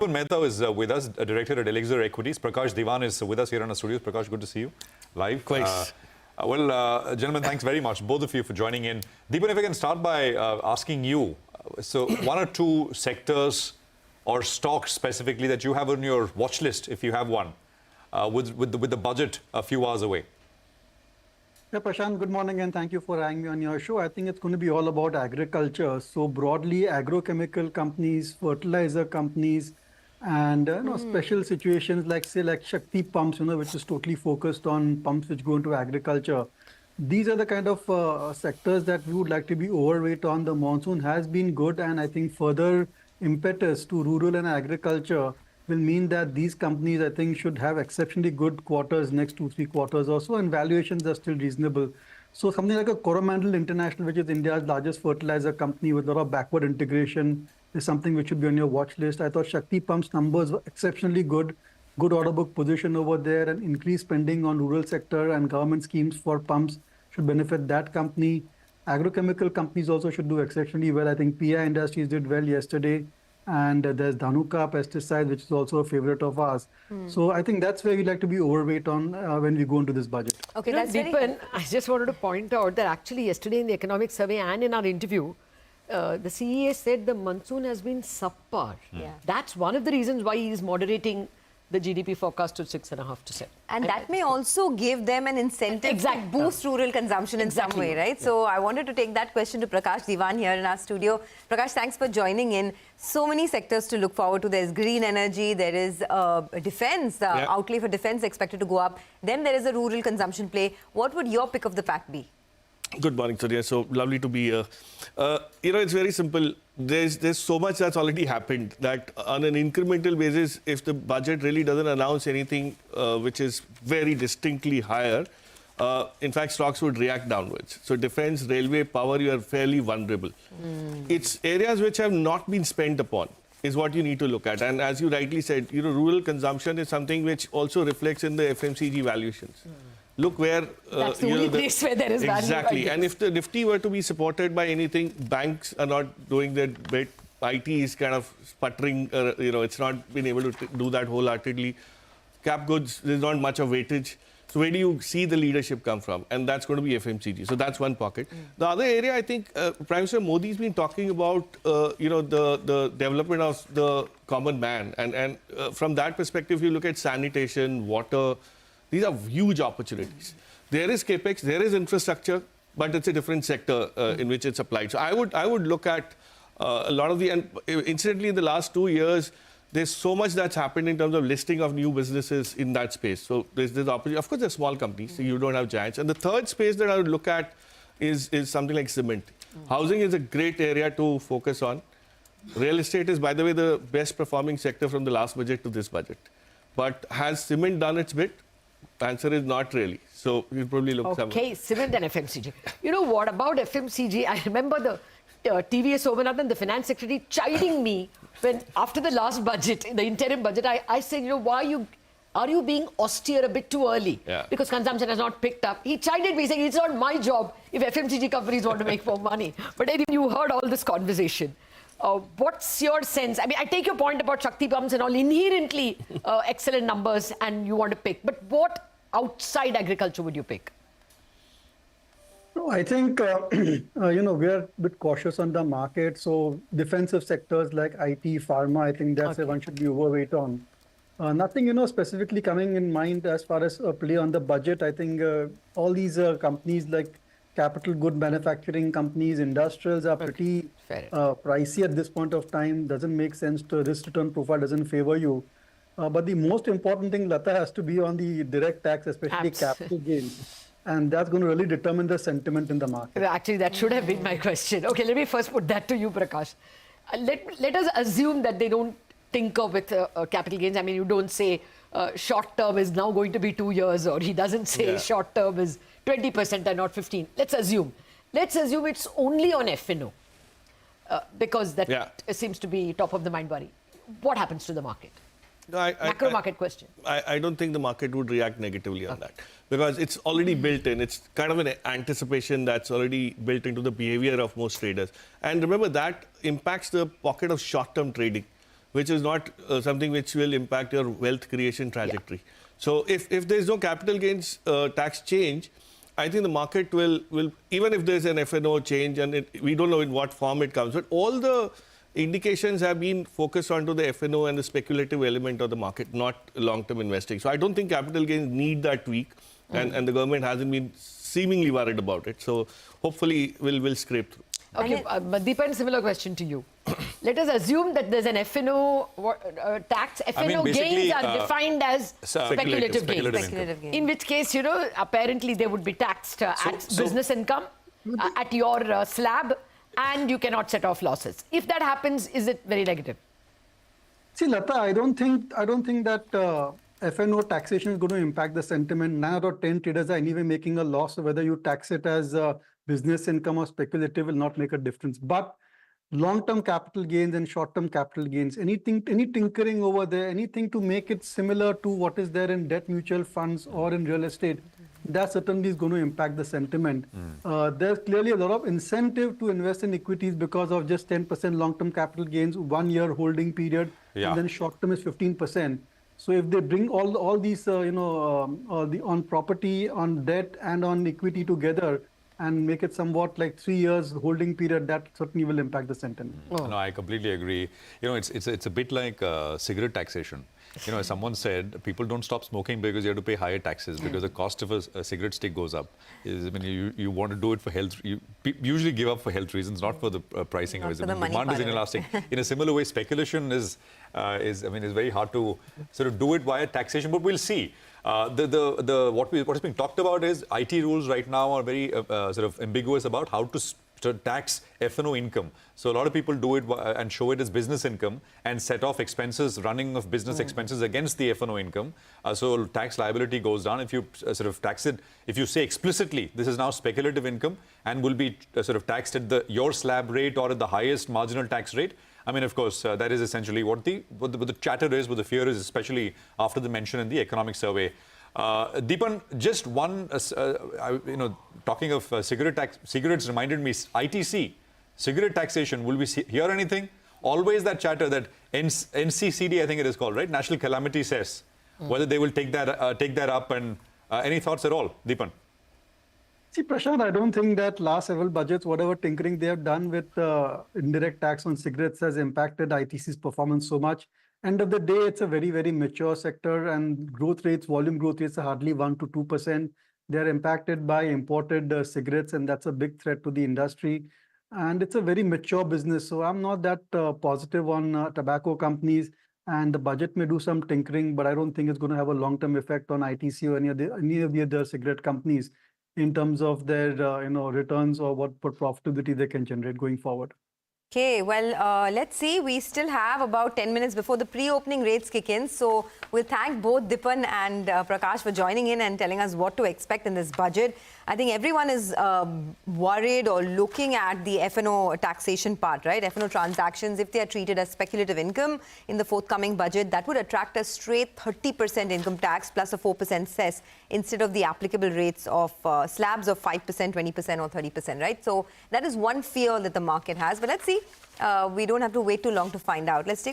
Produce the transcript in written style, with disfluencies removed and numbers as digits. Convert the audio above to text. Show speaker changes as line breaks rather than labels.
Dipan Mehta is with us, a director at Elixir Equities. Prakash Diwan is with us here in our studios. Prakash, good to see you live. Gentlemen, thanks very much, both of you, for joining in. Dipan, if I can start by asking you, so one or two sectors or stocks specifically that you have on your watch list, if you have one, with the budget a few hours away.
Yeah, Prashant, good morning and thank you for having me on your show. I think it's going to be all about agriculture. So broadly, agrochemical companies, fertilizer companies, and special situations like, say, like Shakti pumps, which is totally focused on pumps which go into agriculture. These are the kind of sectors that we would like to be overweight on. The monsoon has been good, and I think further impetus to rural and agriculture will mean that these companies, I think, should have exceptionally good quarters next 2-3 quarters or so, and valuations are still reasonable. So something like a Coromandel International, which is India's largest fertilizer company with a lot of backward integration, is something which should be on your watch list. I thought Shakti Pump's numbers were exceptionally good order book position over there, and increased spending on rural sector and government schemes for pumps should benefit that company. Agrochemical companies also should do exceptionally well. I think PI Industries did well yesterday. And there's Dhanuka pesticide, which is also a favorite of ours. So I think that's where we like to be overweight on when we go into this budget.
Okay, that's Dipan, I just wanted to point out that actually yesterday in the economic survey and in our interview, the CEA said the monsoon has been subpar. Yeah. That's one of the reasons why he is moderating the GDP forecast to 6.5 to 7.
And that may also give them an incentive to boost rural consumption in some way, right? Yeah. So I wanted to take that question to Prakash Diwan here in our studio. Prakash, thanks for joining in. So many sectors to look forward to. There's green energy, there is defense, outlay for defense expected to go up. Then there is a rural consumption play. What would your pick of the pack be?
Good morning, Surya. So lovely to be here. It's very simple. There's so much that's already happened that on an incremental basis, if the budget really doesn't announce anything which is very distinctly higher, in fact, stocks would react downwards. So defense, railway, power, you are fairly vulnerable. It's areas which have not been spent upon is what you need to look at. And as you rightly said, rural consumption is something which also reflects in the FMCG valuations. Look where...
That's the only place where there is value.
Exactly. And if the Nifty were to be supported by anything, banks are not doing their bit. IT is kind of sputtering. It's not been able to do that wholeheartedly. Cap goods, there's not much of weightage. So where do you see the leadership come from? And that's going to be FMCG. So that's one pocket. The other area, I think, Prime Minister Modi's been talking about, the development of the common man. And from that perspective, you look at sanitation, water. These are huge opportunities. There is capex, there is infrastructure, but it's a different sector in which it's applied. So I would look at a lot of the, and incidentally in the last 2 years, there's so much that's happened in terms of listing of new businesses in that space. So there's opportunity. Of course, there's small companies, so you don't have giants. And the third space that I would look at is something like cement. Housing is a great area to focus on. Real estate is, by the way, the best performing sector from the last budget to this budget. But has cement done its bit? The answer is not really. So you'll probably look somewhere.
Okay, cement and FMCG. You know what about FMCG? I remember the TVS Somanathan, the finance secretary, chiding me when after the last budget, the interim budget, I said, why are you being austere a bit too early? Yeah. Because consumption has not picked up. He chided me saying, it's not my job if FMCG companies want to make more money. But anyway, you heard all this conversation. What's your sense? I mean, I take your point about Shakti pumps and all, inherently excellent numbers and you want to pick. But what outside agriculture would you pick?
No, I think, we are a bit cautious on the market. So defensive sectors like IT, pharma, I think that's one should be overweight on. Nothing, specifically coming in mind as far as play on the budget. I think all these companies like capital good manufacturing companies, industrials are pretty pricey at this point of time. Doesn't make sense. The risk return profile doesn't favor you. But the most important thing, Lata, has to be on the direct tax, especially capital gains. And that's going to really determine the sentiment in the market.
Actually, that should have been my question. Okay, let me first put that to you, Prakash. Let us assume that they don't tinker with capital gains. I mean, you don't say short term is now going to be 2 years, or he doesn't say short term is 20% and not 15. Let's assume it's only on F&O because that seems to be top of the mind worry. What happens to the market? Macro market question.
I don't think the market would react negatively on that because it's already built in. It's kind of an anticipation that's already built into the behavior of most traders. And remember, that impacts the pocket of short-term trading. which is not something which will impact your wealth creation trajectory. So if there is no capital gains tax change, I think the market will even if there's an FNO change, and we don't know in what form it comes, but all the indications have been focused onto the FNO and the speculative element of the market, not long-term investing. So I don't think capital gains need that tweak, and the government hasn't been seemingly worried about it. So hopefully we'll scrape through.
Okay, Dipan, similar question to you. Let us assume that there's an FNO tax. FNO gains are defined as speculative gains. In which case, apparently they would be taxed at business income, at your slab, and you cannot set off losses. If that happens, is it very negative?
See, Lata, I don't think that FNO taxation is going to impact the sentiment. 9 out of 10 traders are anyway making a loss. So whether you tax it as business income or speculative will not make a difference. But long-term capital gains and short-term capital gains, any tinkering over there, anything to make it similar to what is there in debt mutual funds or in real estate, that certainly is going to impact the sentiment. There's clearly a lot of incentive to invest in equities because of just 10% long-term capital gains, 1 year holding period, and then short-term is 15%. So if they bring all these, on property, on debt, and on equity together, and make it somewhat like 3 years holding period, that certainly will impact the sentiment.
No, I completely agree. It's a bit like cigarette taxation. As someone said, people don't stop smoking because you have to pay higher taxes because the cost of a cigarette stick goes up. You want to do it for health. You usually give up for health reasons, not for the pricing.
Not for the money
demand is
part of it.
inelastic. In a similar way, speculation is very hard to sort of do it via taxation, but we'll see. What is being talked about is IT rules right now are very sort of ambiguous about how to tax FNO income. So a lot of people do it and show it as business income and set off expenses, running of business expenses against the FNO income. So tax liability goes down. If you sort of tax it, if you say explicitly this is now speculative income and will be sort of taxed at your slab rate or at the highest marginal tax rate, of course, that is essentially what the chatter is, what the fear is, especially after the mention in the economic survey. Dipan, just one, talking of cigarettes reminded me, ITC, cigarette taxation, will we hear anything? Always that chatter that NCCD, I think it is called, right? National Calamity Cess, whether they will take that up, and any thoughts at all, Dipan?
See, Prashant, I don't think that last several budgets, whatever tinkering they have done with indirect tax on cigarettes has impacted ITC's performance so much. End of the day, it's a very, very mature sector, and volume growth rates are hardly 1 to 2%. They're impacted by imported cigarettes, and that's a big threat to the industry. And it's a very mature business. So I'm not that positive on tobacco companies, and the budget may do some tinkering, but I don't think it's going to have a long-term effect on ITC or any of the other cigarette companies in terms of their returns or what profitability they can generate going forward.
Okay, well, let's see. We still have about 10 minutes before the pre-opening rates kick in. So we'll thank both Dipan and Prakash for joining in and telling us what to expect in this budget. I think everyone is worried or looking at the FNO taxation part, right? FNO transactions, if they are treated as speculative income in the forthcoming budget, that would attract a straight 30% income tax plus a 4% cess instead of the applicable rates of slabs of 5%, 20% or 30%, right? So that is one fear that the market has. But let's see. We don't have to wait too long to find out. Let's take